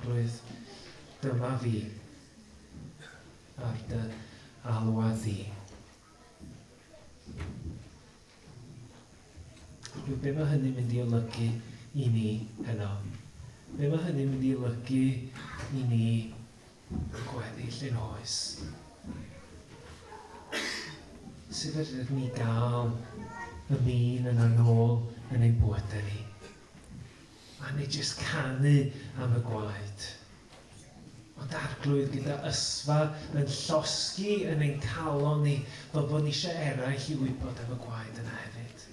Arglwydd, dyma fi, ar dy alwad di. Be mae hynny'n mynd i olygu i ni heno? Be mae hynny'n mynd i olygu i ni gweddill yn oes? Sut ydych ni gael y min yna nôl yn ein bywydau ni? A ni jyst canu am y gwaed. Ond arglwydd gyda ysfa yn llosgi yn ein calon ni fel bod ni eisiau eraill i wybod am y gwaed yna hefyd.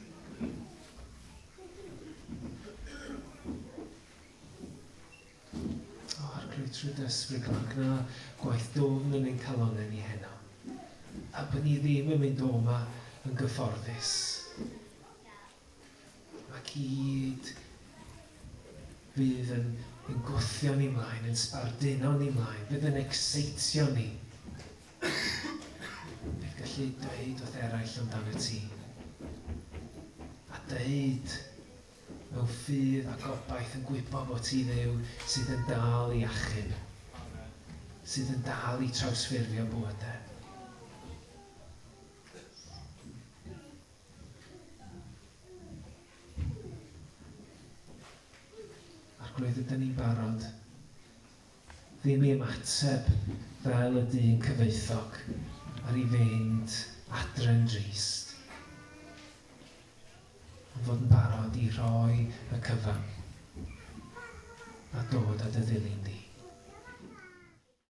Arglwydd trwy dysbryd glwg na gwaith dwfn yn ein calonau ni heno. A bod ni ddim yn mynd o yma yn gyfforddus. Mae gyd fydd yn gwthio ni mlaen, yn sbarduno ni mlaen, fydd yn exeitio ni. Bydd gallu dweud wrth eraill amdano ti. A dweud mewn ffydd a gobaith yn gwybod bod ti Dduw sydd yn dal i achub, sydd yn dal i trawsffurfio bywydau. Arglwydd, ydyn ni'n barod ddim i ymateb fel y dyn cyfoethog ar ei fynd adre'n drist, ond fod yn barod i roi y cyfan a dod at y ddilyn di.